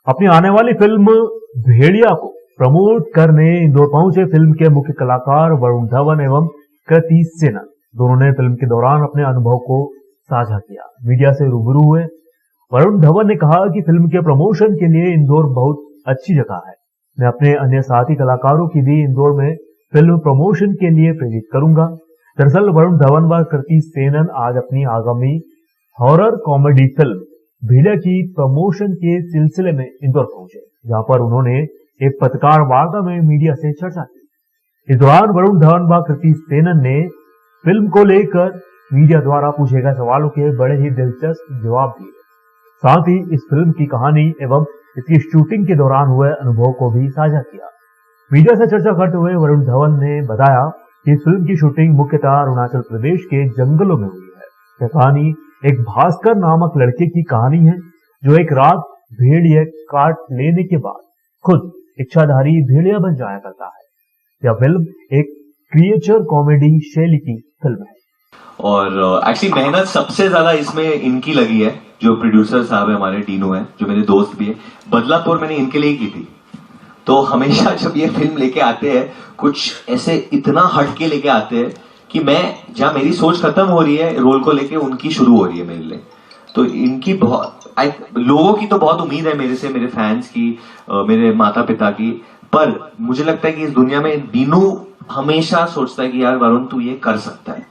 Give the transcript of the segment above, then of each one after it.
अपनी आने वाली फिल्म भेड़िया को प्रमोट करने इंदौर पहुंचे फिल्म के मुख्य कलाकार वरुण धवन एवं कृति सेनन। दोनों ने फिल्म के दौरान अपने अनुभव को साझा किया। मीडिया से रूबरू हुए वरुण धवन ने कहा कि फिल्म के प्रमोशन के लिए इंदौर बहुत अच्छी जगह है। मैं अपने अन्य साथी कलाकारों की भी इंदौर में फिल्म प्रमोशन के लिए प्रेरित करूंगा। दरअसल वरुण धवन व कृति सेनन आज अपनी आगामी हॉरर कॉमेडी फिल्म भेड़िया की प्रमोशन के सिलसिले में इंदौर पहुंचे, जहां पर उन्होंने एक पत्रकार वार्ता में मीडिया से चर्चा की। इस दौरान वरुण धवन व कृति सेनन ने फिल्म को लेकर मीडिया द्वारा पूछे गए सवालों के बड़े ही दिलचस्प जवाब दिए। साथ ही इस फिल्म की कहानी एवं इसकी शूटिंग के दौरान हुए अनुभव को भी साझा किया। मीडिया से चर्चा करते हुए वरुण धवन ने बताया कि इस फिल्म की शूटिंग मुख्यतः अरुणाचल प्रदेश के जंगलों में हुई है। यह कहानी एक भास्कर नामक लड़के की कहानी है, जो एक रात भेड़िया काट लेने के बाद खुद इच्छाधारी भेड़िया बन जाया करता है। यह फिल्म एक क्रिएचर कॉमेडी शैली की फिल्म है और एक्चुअली मेहनत सबसे ज्यादा इसमें इनकी लगी है। जो प्रोड्यूसर साहब है हमारे, डीनो है, जो मेरे दोस्त भी है। बदलापुर मैंने इनके लिए की थी। तो हमेशा जब ये फिल्म लेके आते हैं, कुछ ऐसे इतना हटके लेके आते हैं कि मैं जहां मेरी सोच खत्म हो रही है रोल को लेके, उनकी शुरू हो रही है मेरे लिए। तो इनकी बहुत लोगों की तो बहुत उम्मीद है मेरे से, मेरे फैंस की, मेरे माता पिता की। पर मुझे लगता है कि इस दुनिया में डीनू हमेशा सोचता है कि यार वरुण तू ये कर सकता है।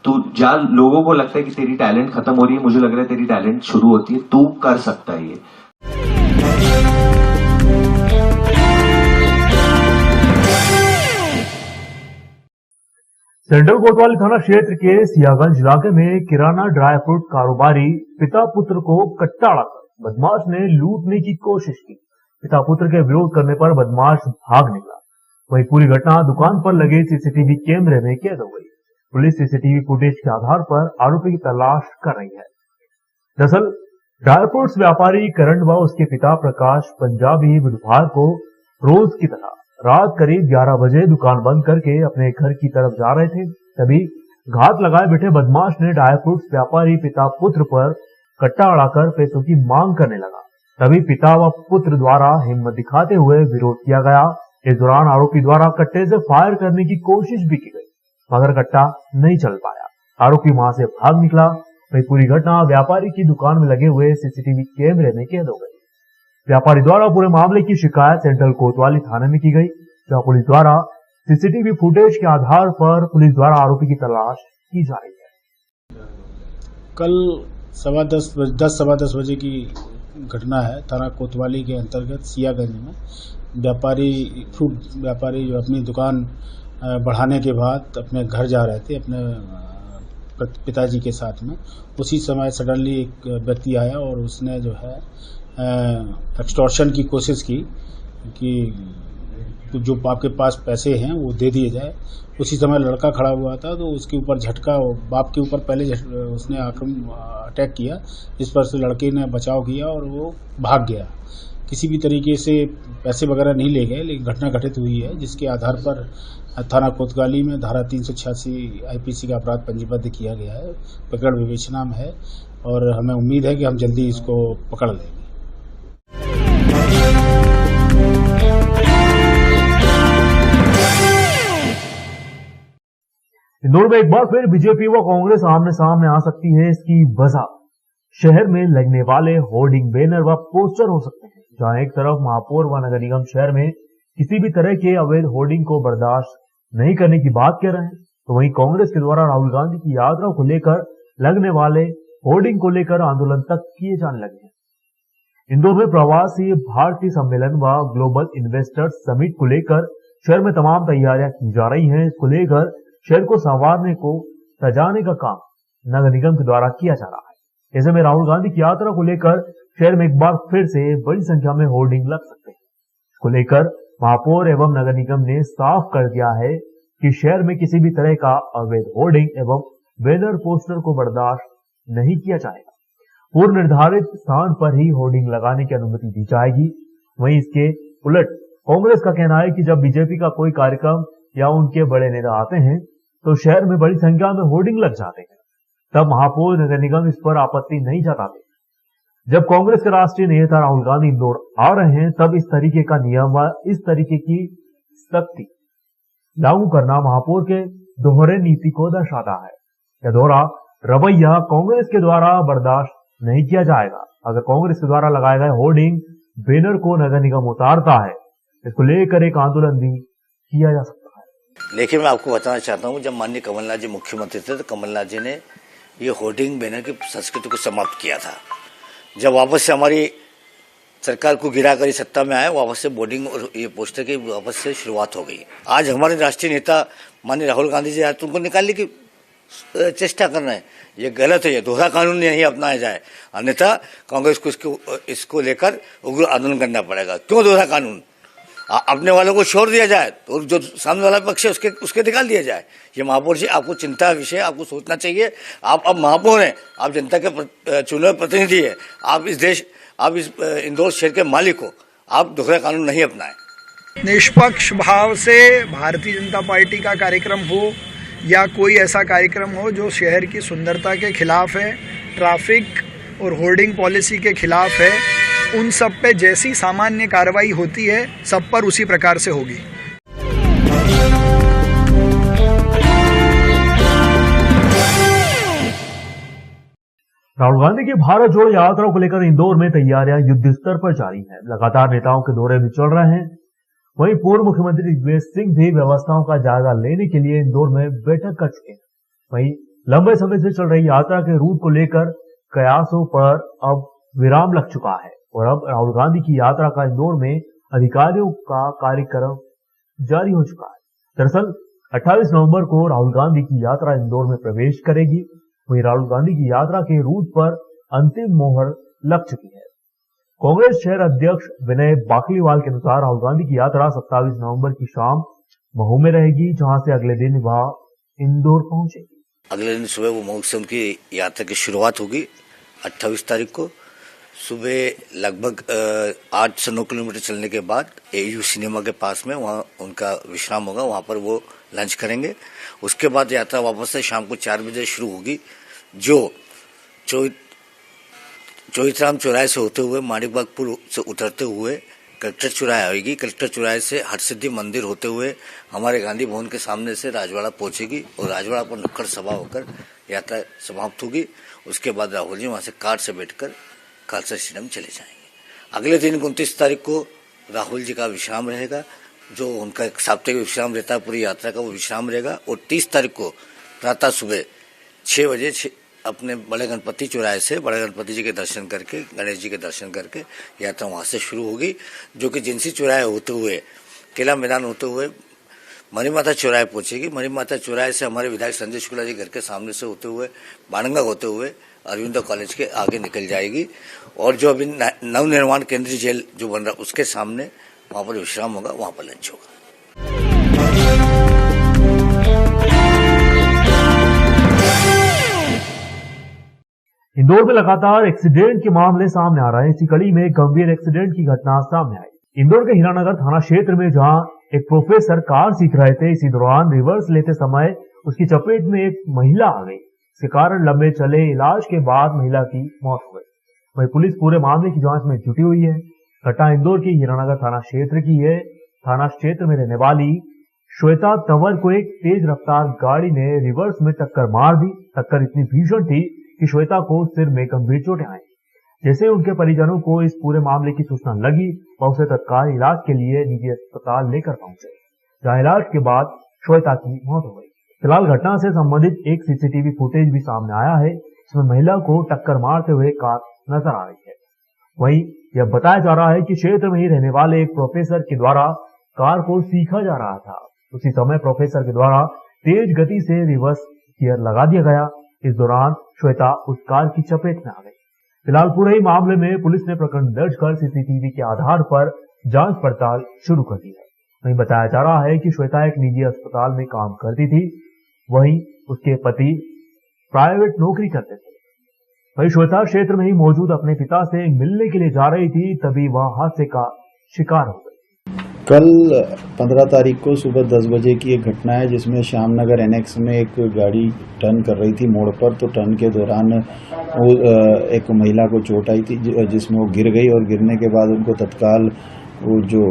तो जहां लोगों को लगता है कि तेरी टैलेंट खत्म हो रही है, मुझे लग रहा है तेरी टैलेंट शुरू होती है, तू कर सकता है ये। सेंट्रल कोतवाली थाना क्षेत्र के सियागंज इलाके में किराना ड्राई फ्रूट कारोबारी पिता पुत्र को कट्टा अड़ाकर बदमाश ने लूटने की कोशिश की। पिता पुत्र के विरोध करने पर बदमाश भाग निकला। वहीं पूरी घटना दुकान पर लगे सीसीटीवी कैमरे में कैद हो गई। पुलिस सीसीटीवी फुटेज के आधार पर आरोपी की तलाश कर रही है। दरअसल ड्राई फ्रूट्स व्यापारी करण व उसके पिता प्रकाश पंजाबी बुधवार को रोज की तरह रात करीब 11 बजे दुकान बंद करके अपने घर की तरफ जा रहे थे। तभी घात लगाए बैठे बदमाश ने ड्राई फ्रूट्स व्यापारी पिता पुत्र पर कट्टा अड़ाकर पैसों की मांग करने लगा। तभी पिता व पुत्र द्वारा हिम्मत दिखाते हुए विरोध किया गया। इस दौरान आरोपी द्वारा कट्टे से फायर करने की कोशिश भी की गई, मगर कट्टा नहीं चल पाया। आरोपी वहां से भाग निकला। वही पूरी घटना व्यापारी की दुकान में लगे हुए सीसीटीवी कैमरे में कैद हो गई। व्यापारी द्वारा पूरे मामले की शिकायत सेंट्रल कोतवाली थाने में की गई, जहां पुलिस द्वारा सीसीटीवी फुटेज के आधार पर पुलिस द्वारा आरोपी की तलाश की जा रही है। कल 10:15 बजे की घटना है। थाना कोतवाली के अंतर्गत सियागंज में फ्रूट व्यापारी जो अपनी दुकान बढ़ाने के बाद अपने घर जा रहे थे अपने पिताजी के साथ में। उसी समय सडनली एक व्यक्ति आया और उसने जो है एक्सटॉर्शन की कोशिश की कि जो आपके पास पैसे हैं वो दे दिए जाए। उसी समय लड़का खड़ा हुआ था, तो उसके ऊपर झटका, बाप के ऊपर पहले उसने अटैक किया, जिस पर से लड़के ने बचाव किया और वो भाग गया। किसी भी तरीके से पैसे वगैरह नहीं ले गए, लेकिन घटना घटित हुई है, जिसके आधार पर थाना कोतवाली में धारा 386 आईपीसी का अपराध पंजीबद्ध किया गया है। प्रकरण विवेचना में है और हमें उम्मीद है कि हम जल्दी इसको पकड़ लेंगे। इंदौर में एक बार फिर बीजेपी व कांग्रेस आमने सामने आ सकती है। इसकी वजह शहर में लगने वाले होर्डिंग, बैनर व पोस्टर हो सकते हैं। जहां एक तरफ महापौर व नगर निगम शहर में किसी भी तरह के अवैध होर्डिंग को बर्दाश्त नहीं करने की बात कह रहे हैं, तो वहीं कांग्रेस के द्वारा राहुल गांधी की यात्रा को लेकर लगने वाले होर्डिंग को लेकर आंदोलन तक किए जाने लगे हैं। इंदौर में प्रवासी भारतीय सम्मेलन व ग्लोबल इन्वेस्टर्स समिट को लेकर शहर में तमाम तैयारियां की जा रही हैं। इसको लेकर शहर को संवारने को सजाने का काम नगर निगम के द्वारा किया जा रहा है। ऐसे में राहुल गांधी की यात्रा को लेकर शहर में एक बार फिर से बड़ी संख्या में होर्डिंग लग सकते हैं। इसको लेकर महापौर एवं नगर निगम ने साफ कर दिया है कि शहर में किसी भी तरह का अवैध होर्डिंग एवं बैनर पोस्टर को बर्दाश्त नहीं किया जाएगा। पूर्व निर्धारित स्थान पर ही होर्डिंग लगाने की अनुमति दी जाएगी। वहीं इसके उलट कांग्रेस का कहना है कि जब बीजेपी का कोई कार्यक्रम या उनके बड़े नेता आते हैं तो शहर में बड़ी संख्या में होर्डिंग लग जाते हैं, तब महापौर नगर निगम इस पर आपत्ति नहीं जताते। जब कांग्रेस के राष्ट्रीय नेता राहुल गांधी इंदौर आ रहे हैं तब इस तरीके का नियम व इस तरीके की सख्ती लागू करना महापौर के दोहरे नीति को दर्शाता है। यह दोहरा रवैया कांग्रेस के द्वारा बर्दाश्त नहीं किया जाएगा। अगर कांग्रेस के द्वारा लगाए गए होर्डिंग बैनर को नगर निगम उतारता है, इसको लेकर एक आंदोलन भी किया जा सकता है। देखिए, मैं आपको बताना चाहता हूँ, जब माननीय कमलनाथ जी मुख्यमंत्री थे तो कमलनाथ जी ने ये होर्डिंग बैनर की संस्कृति को समाप्त किया था। जब वापस से हमारी सरकार को गिरा कर सत्ता में आए, वापस से बोर्डिंग और ये पोस्टर की वापस से शुरुआत हो गई। आज हमारे राष्ट्रीय नेता माननीय राहुल गांधी जी तुमको निकालने की चेष्टा कर रहे हैं, ये गलत है। ये दोहरा कानून नहीं अपनाया जाए, अन्यथा कांग्रेस को इसको लेकर उग्र आंदोलन करना पड़ेगा। क्यों दोहरा कानून? अपने वालों को छोड़ दिया जाए और जो सामने वाला पक्ष है उसके निकाल दिया जाए। ये महापौर जी, आपको चिंता विषय, आपको सोचना चाहिए। आप अब महापौर हैं, आप जनता के चुने प्रतिनिधि है, आप इस इंदौर शहर के मालिक हो, आप दोहरा कानून नहीं अपनाएं। निष्पक्ष भाव से भारतीय जनता पार्टी का कार्यक्रम हो या कोई ऐसा कार्यक्रम हो जो शहर की सुंदरता के खिलाफ है, ट्रैफिक और होर्डिंग पॉलिसी के खिलाफ है, उन सब पे जैसी सामान्य कार्रवाई होती है सब पर उसी प्रकार से होगी। राहुल गांधी की भारत जोड़ो यात्रा को लेकर इंदौर में तैयारियां युद्ध स्तर पर जारी हैं। लगातार नेताओं के दौरे भी चल रहे हैं। वहीं पूर्व मुख्यमंत्री दिग्विजय सिंह भी व्यवस्थाओं का जायजा लेने के लिए इंदौर में बैठक कर चुके हैं। वहीं लंबे समय से चल रही यात्रा के रूट को लेकर कयासों पर अब विराम लग चुका है और अब राहुल गांधी की यात्रा का इंदौर में अधिकारियों का कार्यक्रम जारी हो चुका है। दरअसल 28 नवंबर को राहुल गांधी की यात्रा इंदौर में प्रवेश करेगी। वहीं राहुल गांधी की यात्रा के रूट पर अंतिम मोहर लग चुकी है। कांग्रेस शहर अध्यक्ष विनय बाकलीवाल के अनुसार राहुल गांधी की यात्रा 27 नवंबर की शाम महू में रहेगी, जहां से अगले दिन वह इंदौर पहुंचेगी। अगले दिन सुबह वो महू से उनकी यात्रा की शुरुआत होगी। 28 तारीख को सुबह लगभग 8 से 9 किलोमीटर चलने के बाद AU सिनेमा के पास में वहाँ उनका विश्राम होगा, वहाँ पर वो लंच करेंगे। उसके बाद यात्रा वापस से शाम को 4 बजे शुरू होगी, जो चौराहे चौराहे से होते हुए माणिकबाग पुल से उतरते हुए कलेक्टर चौराहे आएगी। कलेक्टर चौराहे से हरसिद्धि मंदिर होते हुए हमारे गांधी भवन के सामने से राजवाड़ा पहुंचेगी और राजवाड़ा पर नुक्कड़ सभा होकर यात्रा समाप्त होगी। उसके बाद राहुल जी वहां से कार से बैठकर खालसा स्टेडियम चले जाएंगे। अगले दिन 29 तारीख को राहुल जी का विश्राम रहेगा, जो उनका एक साप्ताहिक विश्राम रहता है, पूरी यात्रा का वो विश्राम रहेगा। और 30 तारीख को प्रातः सुबह 6 बजे अपने बड़े गणपति चौराहे से बड़े गणपति जी के दर्शन करके, गणेश जी के दर्शन करके यात्रा वहां से शुरू होगी, जो कि जिनसी चौराहे होते हुए, किला मैदान होते हुए मणिमाता चौराहे पहुंचेगी। मणिमाता चौराहे से हमारे विधायक संजय शुक्ला जी घर के सामने से होते हुए बाणगंगा होते हुए अरविंदो कॉलेज के आगे निकल जाएगी। और जो अभी नवनिर्माण केंद्रीय जेल जो बन रहा उसके सामने वहां पर विश्राम होगा, वहां पर लंच होगा। इंदौर में लगातार एक्सीडेंट के मामले सामने आ रहे हैं। इसी कड़ी में एक गंभीर एक्सीडेंट की घटना सामने आई। इंदौर के हीरानगर थाना क्षेत्र में जहां एक प्रोफेसर कार सीख रहे थे, इसी दौरान रिवर्स लेते समय उसकी चपेट में एक महिला आ गई। इसके कारण लंबे चले इलाज के बाद महिला की मौत हो गई। वहीं पुलिस पूरे मामले की जांच में जुटी हुई है। घटना इंदौर के हीरानगर थाना क्षेत्र की है। थाना क्षेत्र में रहने वाली श्वेता तंवर को एक तेज रफ्तार गाड़ी ने रिवर्स में टक्कर मार दी। टक्कर इतनी भीषण थी कि श्वेता को सिर में गंभीर चोटें आई। जैसे उनके परिजनों को इस पूरे मामले की सूचना लगी, वह उसे तत्काल इलाज के लिए निजी अस्पताल लेकर पहुंचे, जहां इलाज के बाद श्वेता की मौत हो गई। फिलहाल घटना से संबंधित एक सीसीटीवी फुटेज भी सामने आया है, जिसमें महिला को टक्कर मारते हुए कार नजर आ रही है। वहीं यह बताया जा रहा है कि क्षेत्र में ही रहने वाले एक प्रोफेसर के द्वारा कार को सीखा जा रहा था। उसी समय प्रोफेसर के द्वारा तेज गति से रिवर्स गियर लगा दिया गया। इस दौरान श्वेता उस कार की चपेट में आ गई। फिलहाल पूरे ही मामले में पुलिस ने प्रकरण दर्ज कर सीसीटीवी के आधार पर जांच पड़ताल शुरू कर दी है। वहीं बताया जा रहा है कि श्वेता एक निजी अस्पताल में काम करती थी, वहीं उसके पति प्राइवेट नौकरी करते थे। वहीं श्वेता क्षेत्र में ही मौजूद अपने पिता से मिलने के लिए जा रही थी, तभी वह हादसे का शिकार हो गई। कल 15 तारीख को सुबह 10 बजे की एक घटना है जिसमें श्यामनगर एनेक्स में एक गाड़ी टर्न कर रही थी मोड़ पर। तो टर्न के दौरान वो एक महिला को चोट आई थी जिसमें वो गिर गई और गिरने के बाद उनको तत्काल वो जो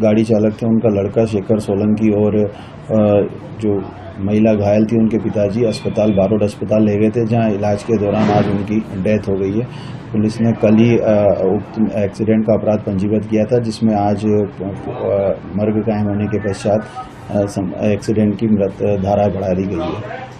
गाड़ी चालक थे उनका लड़का शेखर सोलंकी और जो महिला घायल थी उनके पिताजी बारोड अस्पताल ले गए थे, जहां इलाज के दौरान आज उनकी डेथ हो गई है। पुलिस ने कल ही उक्त एक्सीडेंट का अपराध पंजीबद्ध किया था, जिसमें आज मर्ग कायम होने के पश्चात एक्सीडेंट की धारा बढ़ा दी गई है।